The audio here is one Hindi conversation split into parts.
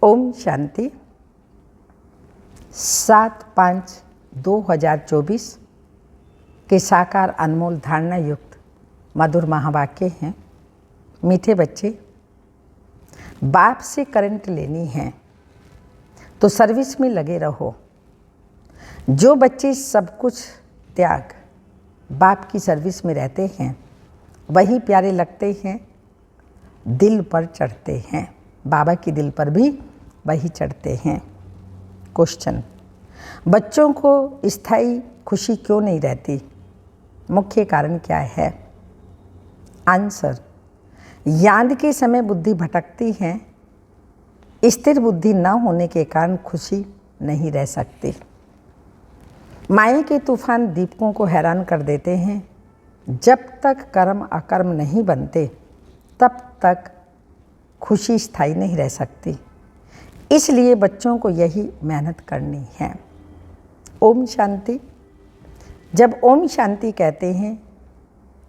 ओम शांति। 7/5/2024 के साकार अनमोल धारणा युक्त मधुर महावाक्य हैं। मीठे बच्चे, बाप से करंट लेनी है तो सर्विस में लगे रहो। जो बच्चे सब कुछ त्याग बाप की सर्विस में रहते हैं वही प्यारे लगते हैं, दिल पर चढ़ते हैं। बाबा की दिल पर भी वही चढ़ते हैं। क्वेश्चन: बच्चों को स्थायी खुशी क्यों नहीं रहती? मुख्य कारण क्या है? आंसर: याद के समय बुद्धि भटकती है। स्थिर बुद्धि न होने के कारण खुशी नहीं रह सकती। माया के तूफान दीपकों को हैरान कर देते हैं। जब तक कर्म अकर्म नहीं बनते तब तक खुशी स्थायी नहीं रह सकती। इसलिए बच्चों को यही मेहनत करनी है। ओम शांति। जब ओम शांति कहते हैं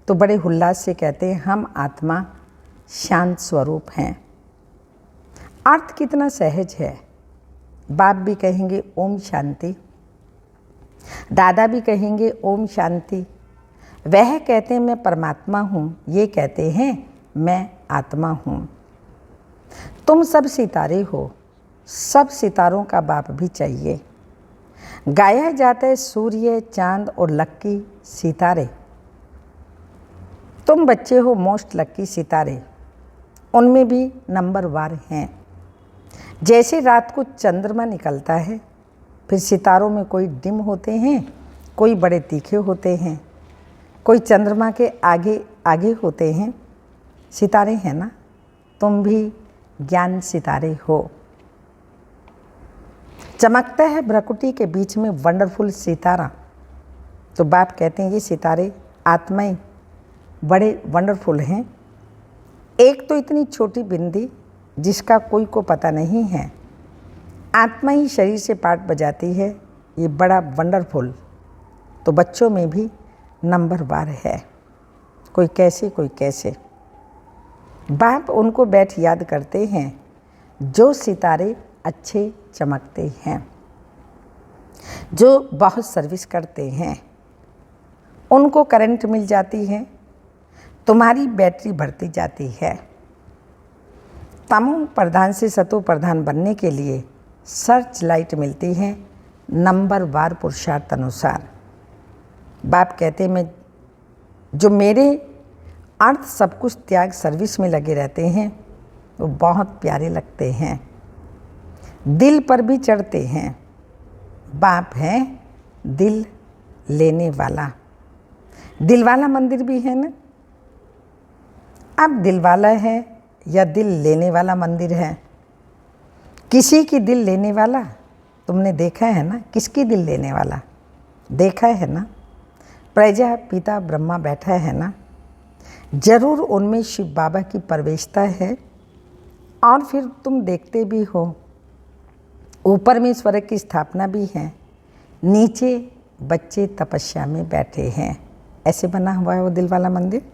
तो बड़े उल्लास से कहते हैं हम आत्मा शांत स्वरूप हैं। अर्थ कितना सहज है। बाप भी कहेंगे ओम शांति, दादा भी कहेंगे ओम शांति। वह कहते हैं मैं परमात्मा हूँ, ये कहते हैं मैं आत्मा हूँ। तुम सब सितारे हो, सब सितारों का बाप भी चाहिए। गाया जाता है सूर्य, चांद और लक्की सितारे। तुम बच्चे हो मोस्ट लक्की सितारे, उनमें भी नंबरवार हैं। जैसे रात को चंद्रमा निकलता है, फिर सितारों में कोई डिम होते हैं, कोई बड़े तीखे होते हैं, कोई चंद्रमा के आगे आगे होते हैं। सितारे हैं ना, तुम भी ज्ञान सितारे हो। चमकता है भ्रकुटी के बीच में वंडरफुल सितारा, तो बाप कहते हैं ये सितारे आत्माएं बड़े वंडरफुल हैं। एक तो इतनी छोटी बिंदी जिसका कोई को पता नहीं है, आत्मा ही शरीर से पार्ट बजाती है, ये बड़ा वंडरफुल। तो बच्चों में भी नंबरवार है, कोई कैसे कोई कैसे। बाप उनको बैठ याद करते हैं जो सितारे अच्छे चमकते हैं, जो बहुत सर्विस करते हैं, उनको करंट मिल जाती है, तुम्हारी बैटरी बढ़ती जाती है। तमो प्रधान से सतो प्रधान बनने के लिए सर्च लाइट मिलती है नंबरवार पुरुषार्थ अनुसार। बाप कहते हैं मैं जो मेरे अर्थ सब कुछ त्याग सर्विस में लगे रहते हैं वो बहुत प्यारे लगते हैं, दिल पर भी चढ़ते हैं। बाप है दिल लेने वाला। दिल वाला मंदिर भी है ना। अब दिल वाला है या दिल लेने वाला मंदिर है? किसी की दिल लेने वाला तुमने देखा है ना? किसकी दिल लेने वाला देखा है ना? प्रजापिता ब्रह्मा बैठा है ना, जरूर उनमें शिव बाबा की प्रवेशता है। और फिर तुम देखते भी हो ऊपर में ईश्वर की स्थापना भी है, नीचे बच्चे तपस्या में बैठे हैं। ऐसे बना हुआ है वो दिल वाला मंदिर।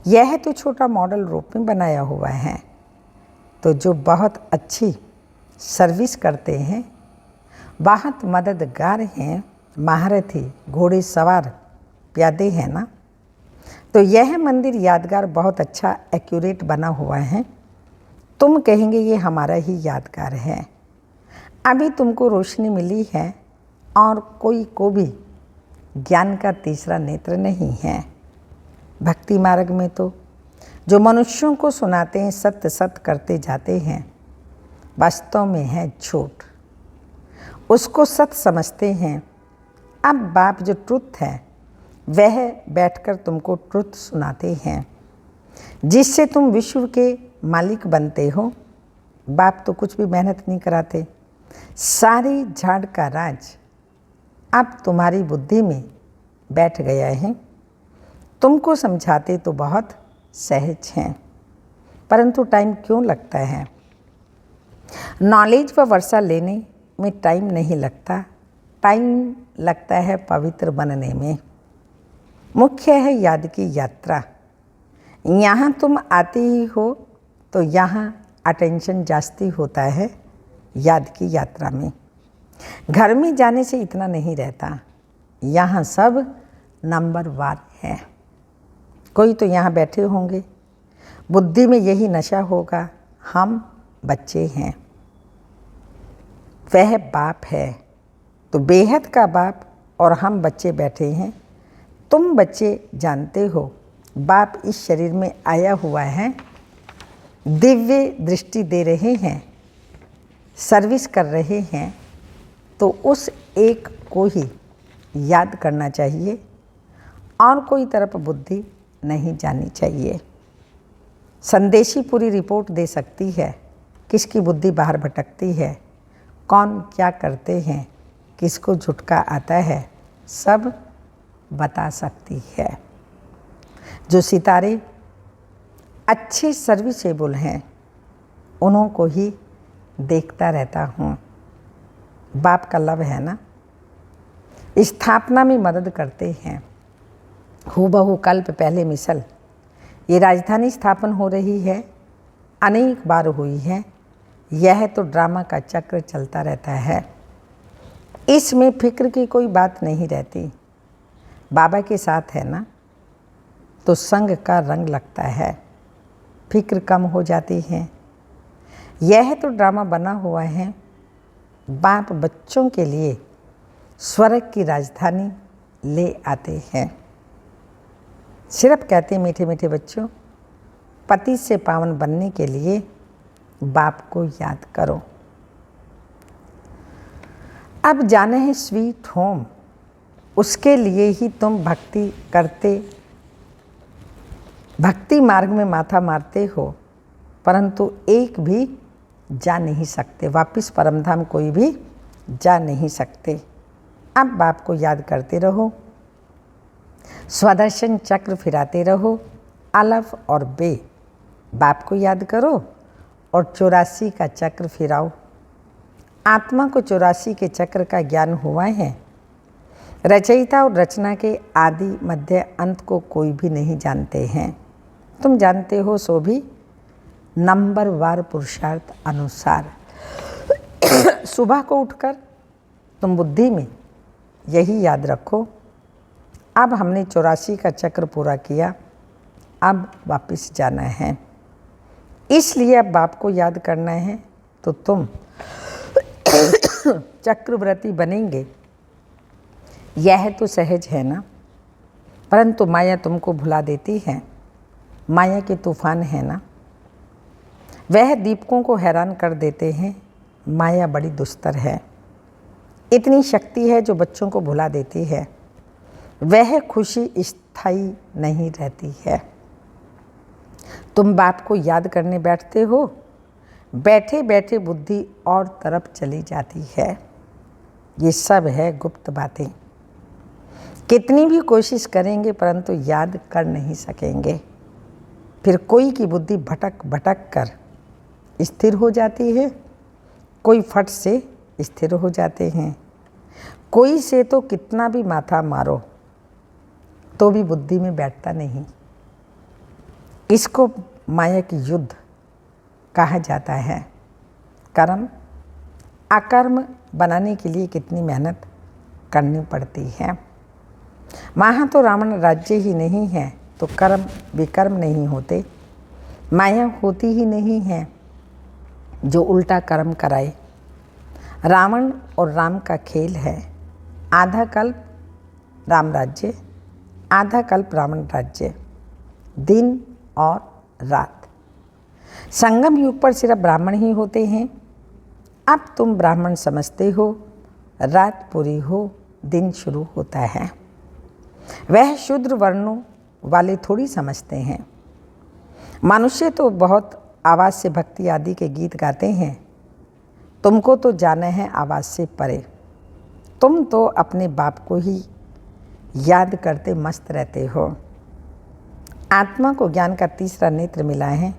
यह तो छोटा मॉडल रूप में बनाया हुआ है। तो जो बहुत अच्छी सर्विस करते हैं, बहुत मददगार हैं, महारथी घोड़े सवार प्यादे हैं ना, तो यह मंदिर यादगार बहुत अच्छा एक्यूरेट बना हुआ है। तुम कहेंगे ये हमारा ही यादगार है। अभी तुमको रोशनी मिली है और कोई को भी ज्ञान का तीसरा नेत्र नहीं है। भक्ति मार्ग में तो जो मनुष्यों को सुनाते हैं सत्य सत्य करते जाते हैं, वास्तव में है झूठ। उसको सत्य समझते हैं। अब बाप जो ट्रुथ है वह बैठकर तुमको ट्रुथ सुनाते हैं, जिससे तुम विश्व के मालिक बनते हो। बाप तो कुछ भी मेहनत नहीं कराते, सारी झाड़ का राज अब तुम्हारी बुद्धि में बैठ गया है। तुमको समझाते तो बहुत सहज हैं, परंतु टाइम क्यों लगता है? नॉलेज व वर्षा लेने में टाइम नहीं लगता, टाइम लगता है पवित्र बनने में। मुख्य है याद की यात्रा। यहाँ तुम आते ही हो तो यहाँ अटेंशन जास्ती होता है, याद की यात्रा में। घर में जाने से इतना नहीं रहता, यहाँ सब नंबरवार है। कोई तो यहाँ बैठे होंगे, बुद्धि में यही नशा होगा, हम बच्चे हैं, वह बाप है, तो बेहद का बाप और हम बच्चे बैठे हैं। तुम बच्चे जानते हो बाप इस शरीर में आया हुआ है, दिव्य दृष्टि दे रहे हैं, सर्विस कर रहे हैं, तो उस एक को ही याद करना चाहिए और कोई तरफ बुद्धि नहीं जानी चाहिए। संदेशी पूरी रिपोर्ट दे सकती है, किसकी बुद्धि बाहर भटकती है, कौन क्या करते हैं, किसको झुटका आता है, सब बता सकती है। जो सितारे अच्छे सर्विसेबल हैं उन्हों को ही देखता रहता हूँ। बाप का लव है ना, स्थापना में मदद करते हैं। हूबहू कल्प पहले मिसल ये राजधानी स्थापन हो रही है, अनेक बार हुई है। यह तो ड्रामा का चक्र चलता रहता है, इसमें फिक्र की कोई बात नहीं रहती। बाबा के साथ है ना तो संग का रंग लगता है, फिक्र कम हो जाती है। यह तो ड्रामा बना हुआ है। बाप बच्चों के लिए स्वर्ग की राजधानी ले आते हैं। सिर्फ कहते मीठे मीठे बच्चों, पति से पावन बनने के लिए बाप को याद करो। अब जाना है स्वीट होम, उसके लिए ही तुम भक्ति करते, भक्ति मार्ग में माथा मारते हो, परंतु एक भी जा नहीं सकते, वापिस परमधाम कोई भी जा नहीं सकते। अब बाप को याद करते रहो, स्वदर्शन चक्र फिराते रहो, अलफ और बे बाप को याद करो और 84 का चक्र फिराओ। आत्मा को 84 के चक्र का ज्ञान हुआ है। रचयिता और रचना के आदि मध्य अंत को कोई भी नहीं जानते हैं। तुम जानते हो सो भी नंबरवार पुरुषार्थ अनुसार। सुबह को उठकर तुम बुद्धि में यही याद रखो, अब हमने 84 का चक्र पूरा किया, अब वापस जाना है। इसलिए अब बाप को याद करना है तो तुम चक्रवर्ती बनेंगे। यह तो सहज है ना, परंतु माया तुमको भुला देती है। माया के तूफान है ना, वह दीपकों को हैरान कर देते हैं। माया बड़ी दुस्तर है, इतनी शक्ति है जो बच्चों को भुला देती है। वह खुशी स्थायी नहीं रहती है। तुम बाप को याद करने बैठते हो, बैठे बैठे बुद्धि और तरफ चली जाती है। ये सब है गुप्त बातें, कितनी भी कोशिश करेंगे परंतु याद कर नहीं सकेंगे। फिर कोई की बुद्धि भटक भटक कर स्थिर हो जाती है, कोई फट से स्थिर हो जाते हैं। कोई से तो कितना भी माथा मारो तो भी बुद्धि में बैठता नहीं। इसको माया की युद्ध कहा जाता है। कर्म अकर्म बनाने के लिए कितनी मेहनत करनी पड़ती है। वहाँ तो रावण राज्य ही नहीं है तो कर्म विकर्म नहीं होते। माया होती ही नहीं है जो उल्टा कर्म कराए। रावण और राम का खेल है, आधा कल्प राम राज्य, आधा कल्प रावण राज्य, दिन और रात। संगम युग पर सिर्फ ब्राह्मण ही होते हैं। अब तुम ब्राह्मण समझते हो, रात पूरी हो दिन शुरू होता है। वह शूद्र वर्णों वाले थोड़ी समझते हैं। मनुष्य तो बहुत आवाज़ से भक्ति आदि के गीत गाते हैं, तुमको तो जाना है आवाज़ से परे। तुम तो अपने बाप को ही याद करते मस्त रहते हो। आत्मा को ज्ञान का तीसरा नेत्र मिला है,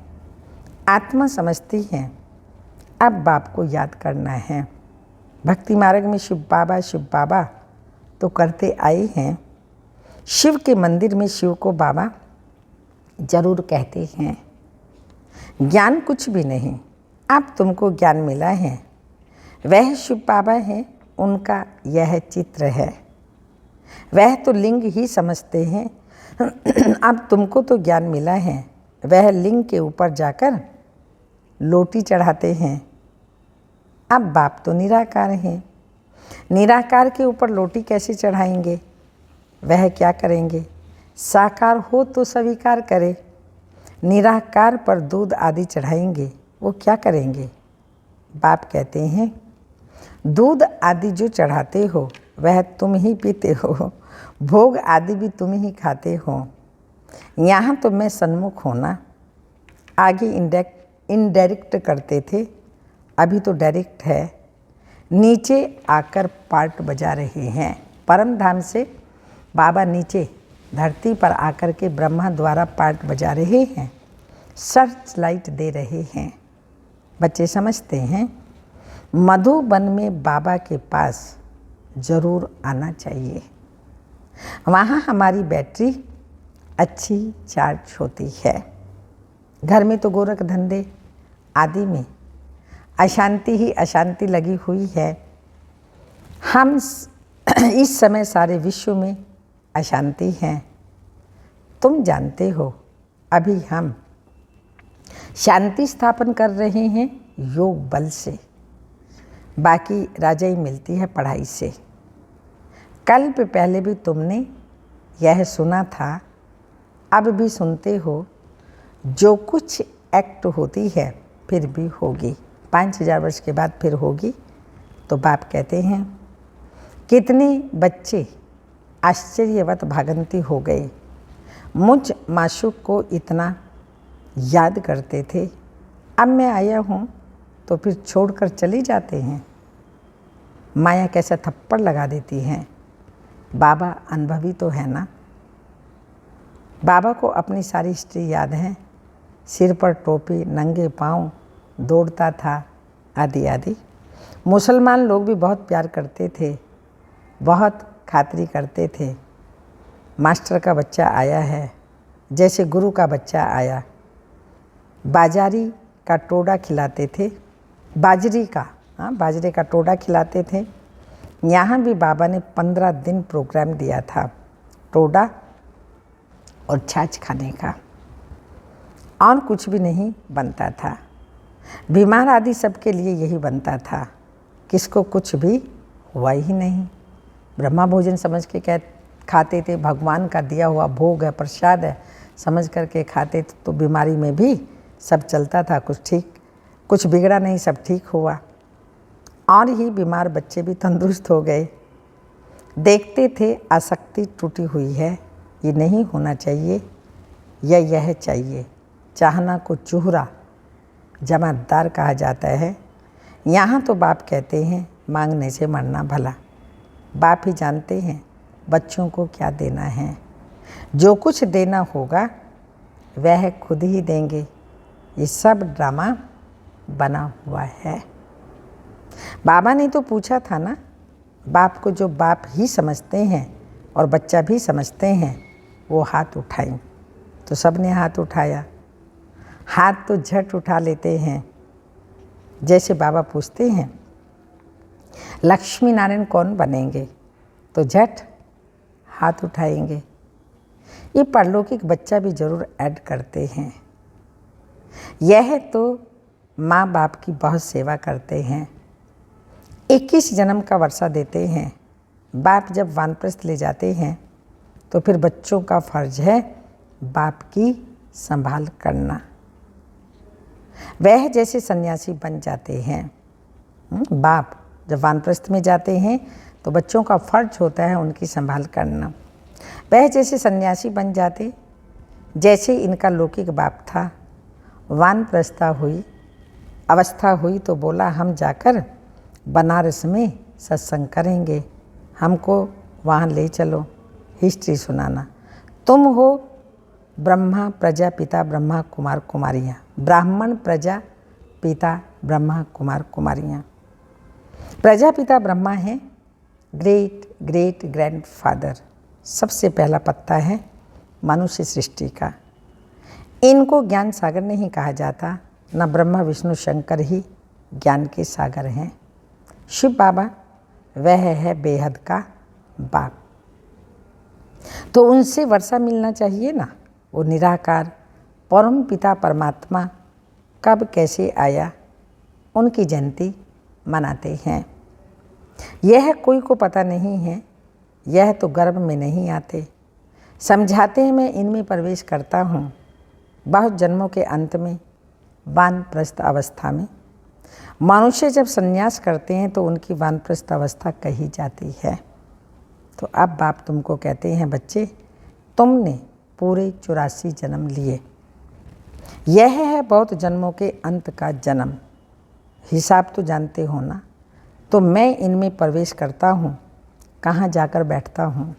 आत्मा समझती है अब बाप को याद करना है। भक्ति मार्ग में शिव बाबा तो करते आए हैं। शिव के मंदिर में शिव को बाबा जरूर कहते हैं। ज्ञान कुछ भी नहीं, अब तुमको ज्ञान मिला है। वह शिव बाबा हैं, उनका यह चित्र है। वह तो लिंग ही समझते हैं। अब तुमको तो ज्ञान मिला है। वह लिंग के ऊपर जाकर लोटी चढ़ाते हैं। अब बाप तो निराकार हैं, निराकार के ऊपर लोटी कैसे चढ़ाएंगे? वह क्या करेंगे? साकार हो तो स्वीकार करे। निराकार पर दूध आदि चढ़ाएंगे, वो क्या करेंगे? बाप कहते हैं दूध आदि जो चढ़ाते हो वह तुम ही पीते हो, भोग आदि भी तुम ही खाते हो। यहाँ तो मैं सन्मुख होना, आगे इनडायरेक्ट करते थे, अभी तो डायरेक्ट है। नीचे आकर पार्ट बजा रहे हैं। परम धाम से बाबा नीचे धरती पर आकर के ब्रह्मा द्वारा पार्ट बजा रहे हैं, सर्च लाइट दे रहे हैं। बच्चे समझते हैं मधुबन में बाबा के पास ज़रूर आना चाहिए। वहाँ हमारी बैटरी अच्छी चार्ज होती है। घर में तो गोरख धंधे आदि में अशांति ही अशांति लगी हुई है। हम इस समय सारे विश्व में अशांति हैं। तुम जानते हो अभी हम शांति स्थापन कर रहे हैं योग बल से, बाकी राजाई मिलती है पढ़ाई से। कल्प पहले भी तुमने यह सुना था, अब भी सुनते हो। जो कुछ एक्ट होती है फिर भी होगी, 5000 वर्ष के बाद फिर होगी। तो बाप कहते हैं कितने बच्चे आश्चर्यवत भागंती हो गए, मुझ माशूक को इतना याद करते थे, अब मैं आया हूँ तो फिर छोड़कर चली जाते हैं। माया कैसा थप्पड़ लगा देती है। बाबा अनुभवी तो है ना। बाबा को अपनी सारी हिस्ट्री याद है, सिर पर टोपी, नंगे पाँव, दौड़ता था आदि आदि। मुसलमान लोग भी बहुत प्यार करते थे, बहुत खातिरी करते थे। मास्टर का बच्चा आया है, जैसे गुरु का बच्चा आया। बाजारी का टोड़ा खिलाते थे, बाजरे का टोड़ा खिलाते थे। यहाँ भी बाबा ने 15 दिन प्रोग्राम दिया था, टोड़ा और छाछ खाने का, और कुछ भी नहीं बनता था। बीमार आदि सबके लिए यही बनता था, किसको कुछ भी हुआ ही नहीं। ब्रह्मा भोजन समझ के खाते थे, भगवान का दिया हुआ भोग है, प्रसाद है समझ करके खाते थे, तो बीमारी में भी सब चलता था, कुछ बिगड़ा नहीं, सब ठीक हुआ। और ही बीमार बच्चे भी तंदुरुस्त हो गए। देखते थे आसक्ति टूटी हुई है, ये नहीं होना चाहिए, यह चाहिए। चाहना को चूहरा जमातदार कहा जाता है। यहाँ तो बाप कहते हैं मांगने से मरना भला। बाप ही जानते हैं बच्चों को क्या देना है। जो कुछ देना होगा वह खुद ही देंगे। ये सब ड्रामा बना हुआ है। बाबा ने तो पूछा था ना, बाप को जो बाप ही समझते हैं और बच्चा भी समझते हैं वो हाथ उठाएं। तो सब ने हाथ उठाया। हाथ तो झट उठा लेते हैं। जैसे बाबा पूछते हैं लक्ष्मी नारायण कौन बनेंगे, तो झट हाथ उठाएंगे। ये परलौकिक बच्चा भी ज़रूर ऐड करते हैं। यह तो माँ बाप की बहुत सेवा करते हैं। 21 जन्म का वर्षा देते हैं। बाप जब वानप्रस्थ ले जाते हैं तो फिर बच्चों का फर्ज है बाप की संभाल करना। वह जैसे सन्यासी बन जाते हैं। बाप जब वानप्रस्थ में जाते हैं तो बच्चों का फर्ज होता है उनकी संभाल करना। वह जैसे सन्यासी बन जाते, जैसे इनका लौकिक बाप था। वानप्रस्था हुई, अवस्था हुई तो बोला हम जाकर बनारस में सत्संग करेंगे, हमको वहाँ ले चलो, हिस्ट्री सुनाना। तुम हो ब्रह्मा प्रजा पिता ब्रह्मा कुमार कुमारियाँ, ब्राह्मण प्रजा पिता ब्रह्मा कुमार कुमारियाँ। प्रजापिता ब्रह्मा है, ग्रेट ग्रेट ग्रैंडफादर, सबसे पहला पत्ता है मनुष्य सृष्टि का। इनको ज्ञान सागर नहीं कहा जाता, न ब्रह्मा विष्णु शंकर ही ज्ञान के सागर हैं। शिव बाबा वह है बेहद का बाप। तो उनसे वर्षा मिलना चाहिए ना। वो निराकार परम पिता परमात्मा कब कैसे आया, उनकी जयंती मनाते हैं। यह कोई को पता नहीं है, यह तो गर्भ में नहीं आते। समझाते हैं मैं इनमें प्रवेश करता हूँ बहुत जन्मों के अंत में, वानप्रस्थ अवस्था में। मनुष्य जब संन्यास करते हैं तो उनकी वानप्रस्थ अवस्था कही जाती है। तो अब बाप तुमको कहते हैं, बच्चे तुमने पूरे 84 जन्म लिए, यह है बहुत जन्मों के अंत का जन्म। हिसाब तो जानते हो ना। तो मैं इनमें प्रवेश करता हूँ, कहाँ जाकर बैठता हूँ।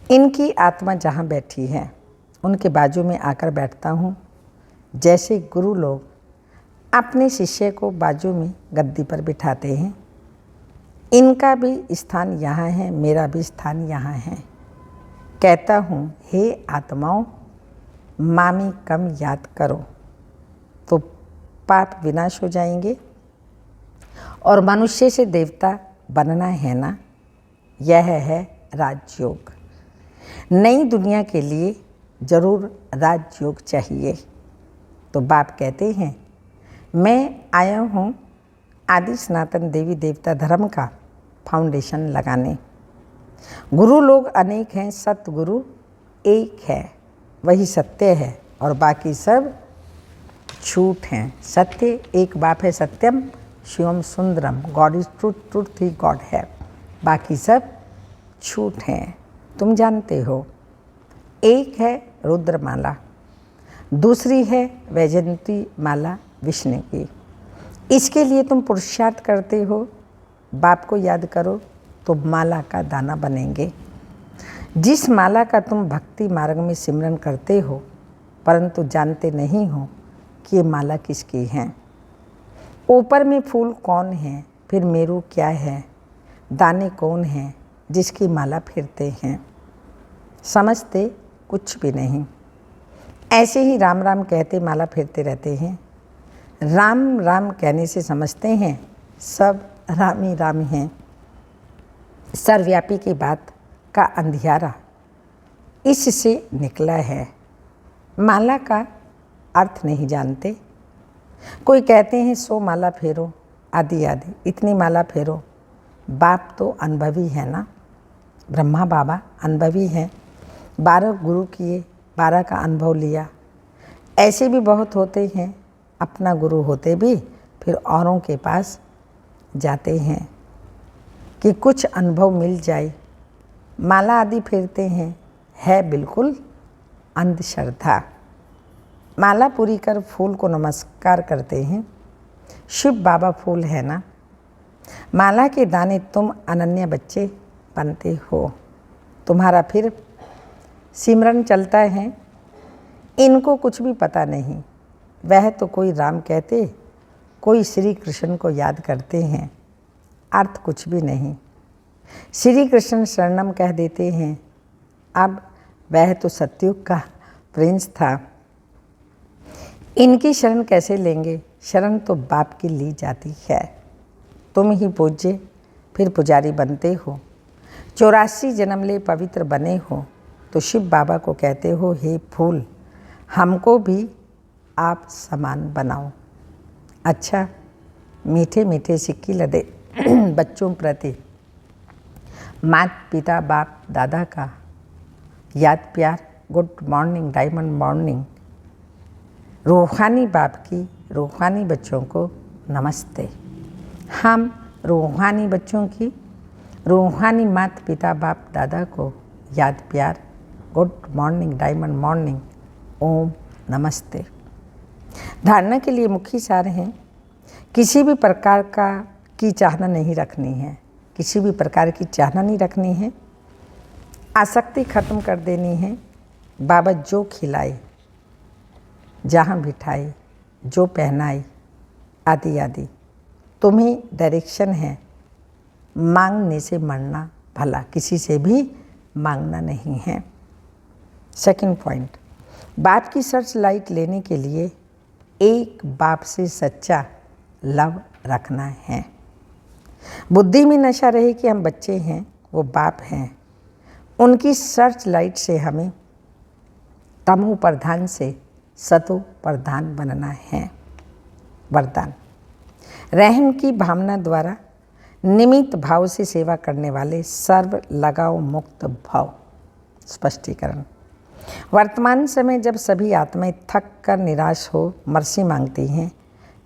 इनकी आत्मा जहाँ बैठी है उनके बाजू में आकर बैठता हूँ। जैसे गुरु लोग अपने शिष्य को बाजू में गद्दी पर बिठाते हैं, इनका भी स्थान यहाँ है, मेरा भी स्थान यहाँ है। कहता हूँ, हे आत्माओं, मामी कम याद करो तो पाप विनाश हो जाएंगे और मनुष्य से देवता बनना है ना। यह है राजयोग। नई दुनिया के लिए जरूर राजयोग चाहिए। तो बाप कहते हैं, मैं आया हूँ आदि सनातन देवी देवता धर्म का फाउंडेशन लगाने। गुरु लोग अनेक हैं, सतगुरु एक है, वही सत्य है और बाकी सब झूठ हैं। सत्य एक बाप है, सत्यम शिवम सुंदरम, गॉड इज ट्रूथ, ट्रूथ ही गॉड है, बाकी सब झूठ हैं। तुम जानते हो, एक है रुद्रमाला, दूसरी है वैजयंती माला विष्णु की। इसके लिए तुम पुरुषार्थ करते हो, बाप को याद करो तो माला का दाना बनेंगे। जिस माला का तुम भक्ति मार्ग में सिमरन करते हो, परंतु जानते नहीं हो कि ये माला किसकी है। ऊपर में फूल कौन है, फिर मेरू क्या है, दाने कौन हैं जिसकी माला फिरते हैं। समझते कुछ भी नहीं। ऐसे ही राम राम कहते माला फिरते रहते हैं। राम राम कहने से समझते हैं सब राम ही राम हैं। सर्वव्यापी की बात का अंधियारा इससे निकला है। माला का अर्थ नहीं जानते। कोई कहते हैं 100 माला फेरो, आदि आदि, इतनी माला फेरो। बाप तो अनुभवी है ना, ब्रह्मा बाबा अनुभवी हैं। 12 गुरु किए, 12 का अनुभव लिया। ऐसे भी बहुत होते हैं, अपना गुरु होते भी फिर औरों के पास जाते हैं कि कुछ अनुभव मिल जाए। माला आदि फेरते हैं, है बिल्कुल अंधश्रद्धा। माला पूरी कर फूल को नमस्कार करते हैं। शिव बाबा फूल है ना। माला के दाने तुम अनन्य बच्चे बनते हो। तुम्हारा फिर सिमरन चलता है। इनको कुछ भी पता नहीं। वह तो कोई राम कहते, कोई श्री कृष्ण को याद करते हैं, अर्थ कुछ भी नहीं। श्री कृष्ण शरणम कह देते हैं। अब वह तो सतयुग का प्रिंस था, इनकी शरण कैसे लेंगे। शरण तो बाप की ली जाती है। तुम ही पूज्य फिर पुजारी बनते हो। 84 जन्म ले पवित्र बने हो तो शिव बाबा को कहते हो, हे फूल, हमको भी आप समान बनाओ। अच्छा, मीठे मीठे सिक्की लदे बच्चों प्रति माता पिता बाप दादा का याद प्यार, गुड मॉर्निंग, डायमंड मॉर्निंग। रूहानी बाप की रूहानी बच्चों को नमस्ते। हम रूहानी बच्चों की रूहानी माता पिता बाप दादा को याद प्यार, गुड मॉर्निंग, डायमंड मॉर्निंग, ओम नमस्ते। धारणा के लिए मुख्य सार हैं, किसी भी प्रकार की चाहना नहीं रखनी है, किसी भी प्रकार की चाहना नहीं रखनी है। आसक्ति खत्म कर देनी है। बाबा जो खिलाए, जहाँ बिठाए, जो पहनाए, आदि आदि, तुम्हें डायरेक्शन है। मांगने से मरना भला, किसी से भी मांगना नहीं है। सेकंड पॉइंट, बाप की सर्च लाइट लेने के लिए एक बाप से सच्चा लव रखना है। बुद्धि में नशा रहे कि हम बच्चे हैं, वो बाप हैं। उनकी सर्च लाइट से हमें तमो प्रधान से सतो प्रधान बनना है। वरदान। रहम की भावना द्वारा निमित्त भाव से सेवा करने वाले सर्व लगाव मुक्त भाव। स्पष्टीकरण। वर्तमान समय जब सभी आत्माएं थक कर निराश हो मर्सी मांगती हैं,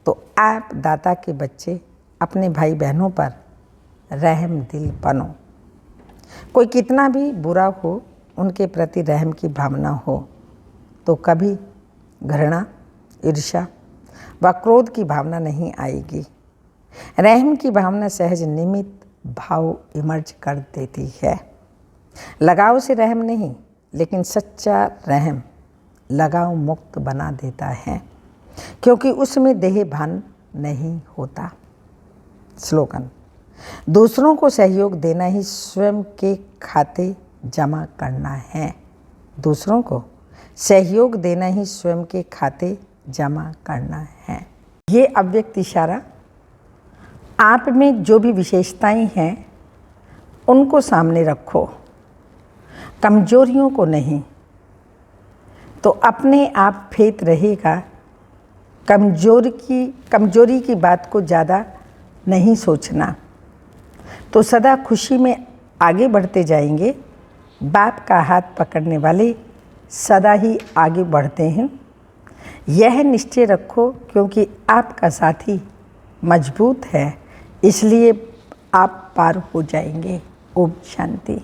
तो आप दाता के बच्चे अपने भाई बहनों पर रहम दिल बनो। कोई कितना भी बुरा हो, उनके प्रति रहम की भावना हो तो कभी घृणा, ईर्ष्या व क्रोध की भावना नहीं आएगी। रहम की भावना सहज निमित्त भाव इमर्ज कर देती है। लगाव से रहम नहीं, लेकिन सच्चा रहम लगाव मुक्त बना देता है, क्योंकि उसमें देह भान नहीं होता। स्लोगन। दूसरों को सहयोग देना ही स्वयं के खाते जमा करना है। दूसरों को सहयोग देना ही स्वयं के खाते जमा करना है। ये अव्यक्त इशारा आप में जो भी विशेषताएं हैं उनको सामने रखो, कमजोरियों को नहीं, तो अपने आप फेत रहेगा। कमजोरी की बात को ज़्यादा नहीं सोचना, तो सदा खुशी में आगे बढ़ते जाएंगे। बाप का हाथ पकड़ने वाले सदा ही आगे बढ़ते हैं। यह निश्चय रखो, क्योंकि आपका साथी मजबूत है, इसलिए आप पार हो जाएंगे। ओम शांति।